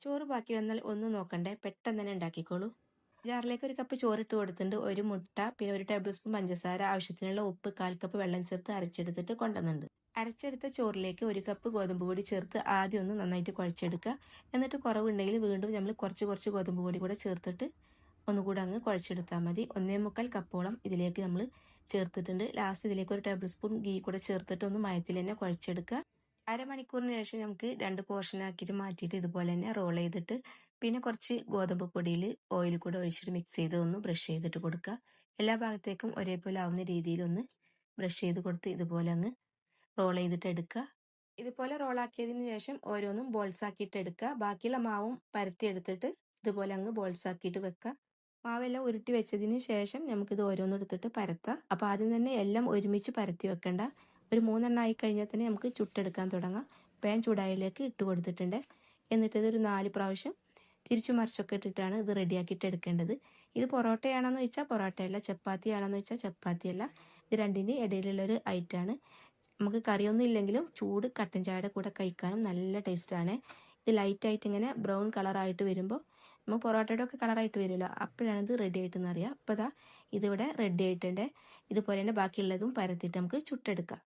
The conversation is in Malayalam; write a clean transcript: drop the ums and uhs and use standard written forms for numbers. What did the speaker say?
ചോറ് ബാക്കി വന്നാൽ ഒന്നും നോക്കണ്ടേ, പെട്ടെന്ന് തന്നെ ഉണ്ടാക്കിക്കോളൂ. ജാറിലേക്ക് 1 കപ്പ് ചോറിട്ട് കൊടുത്തിട്ടുണ്ട്. 1 മുട്ട, പിന്നെ 1 ടേബിൾ സ്പൂൺ പഞ്ചസാര, ആവശ്യത്തിനുള്ള ഉപ്പ്, 1/4 കപ്പ് വെള്ളം ചേർത്ത് അരച്ചെടുത്തിട്ട് കൊണ്ടുവന്നുണ്ട്. അരച്ചെടുത്ത ചോറിലേക്ക് 1 കപ്പ് ഗോതമ്പ് പൊടി ചേർത്ത് ആദ്യം ഒന്ന് നന്നായിട്ട് കുഴച്ചെടുക്കുക. എന്നിട്ട് കുറവുണ്ടെങ്കിൽ വീണ്ടും നമ്മൾ കുറച്ച് ഗോതമ്പ് പൊടി കൂടെ ചേർത്തിട്ട് ഒന്നുകൂടെ അങ്ങ് കുഴച്ചെടുത്താൽ മതി. 1/4 കപ്പോളം ഇതിലേക്ക് നമ്മൾ ചേർത്തിട്ടുണ്ട്. ലാസ്റ്റ് ഇതിലേക്ക് 1 ടേബിൾ സ്പൂൺ ഗീ കൂടെ ചേർത്തിട്ട് ഒന്ന് മയത്തിൽ തന്നെ കുഴച്ചെടുക്കുക. അരമണിക്കൂറിന് ശേഷം നമുക്ക് 2 പോർഷനാക്കിയിട്ട് മാറ്റിയിട്ട് ഇതുപോലെ തന്നെ റോൾ ചെയ്തിട്ട് പിന്നെ കുറച്ച് ഗോതമ്പ് പൊടിയിൽ ഓയിൽ കൂടെ ഒഴിച്ചിട്ട് മിക്സ് ചെയ്ത് ഒന്ന് ബ്രഷ് ചെയ്തിട്ട് കൊടുക്കുക. എല്ലാ ഭാഗത്തേക്കും ഒരേപോലെ ആവുന്ന രീതിയിൽ ഒന്ന് ബ്രഷ് ചെയ്ത് കൊടുത്ത് ഇതുപോലെ അങ്ങ് റോൾ ചെയ്തിട്ട് എടുക്കുക. ഇതുപോലെ റോളാക്കിയതിന് ശേഷം ഓരോന്നും ബോൾസ് ആക്കിയിട്ട് എടുക്കുക. ബാക്കിയുള്ള മാവും പരത്തി എടുത്തിട്ട് ഇതുപോലെ അങ്ങ് ബോൾസ് ആക്കിയിട്ട് വെക്കുക. മാവെല്ലാം ഉരുട്ടി വെച്ചതിന് ശേഷം നമുക്കിത് ഓരോന്നും എടുത്തിട്ട് പരത്താം. അപ്പോൾ ആദ്യം തന്നെ എല്ലാം ഒരുമിച്ച് പരത്തി വെക്കണ്ട. ഒരു 3 എണ്ണം ആയി കഴിഞ്ഞാൽ തന്നെ നമുക്ക് ചുട്ടെടുക്കാൻ തുടങ്ങാം. പാൻ ചൂടായിലേക്ക് ഇട്ട് കൊടുത്തിട്ടുണ്ട്. എന്നിട്ട് ഇതൊരു 4 പ്രാവശ്യം തിരിച്ചു മറിച്ചൊക്കെ ഇട്ടിട്ടാണ് ഇത് റെഡിയാക്കിയിട്ട് എടുക്കേണ്ടത്. ഇത് പൊറോട്ടയാണെന്ന് വെച്ചാൽ പൊറോട്ടയല്ല, ചപ്പാത്തിയാണെന്ന് വെച്ചാൽ ചപ്പാത്തിയല്ല. ഇത് രണ്ടിൻ്റെ ഇടയിലുള്ളൊരു ഐറ്റമാണ്. നമുക്ക് കറിയൊന്നും ഇല്ലെങ്കിലും ചൂട് കട്ടൻ ചായയുടെ കൂടെ കഴിക്കാനും നല്ല ടേസ്റ്റാണ്. ഇത് ലൈറ്റായിട്ട് ഇങ്ങനെ ബ്രൗൺ കളറായിട്ട് വരുമ്പോൾ നമുക്ക് പൊറോട്ടയുടെ ഒക്കെ കളറായിട്ട് വരുമല്ലോ, അപ്പോഴാണ് ഇത് റെഡി ആയിട്ടെന്ന് അറിയാം. അപ്പോൾ ഇതിവിടെ റെഡി ആയിട്ടുണ്ട്. ഇതുപോലെ തന്നെ ബാക്കിയുള്ളതും പരത്തിയിട്ട് നമുക്ക് ചുട്ടെടുക്കാം.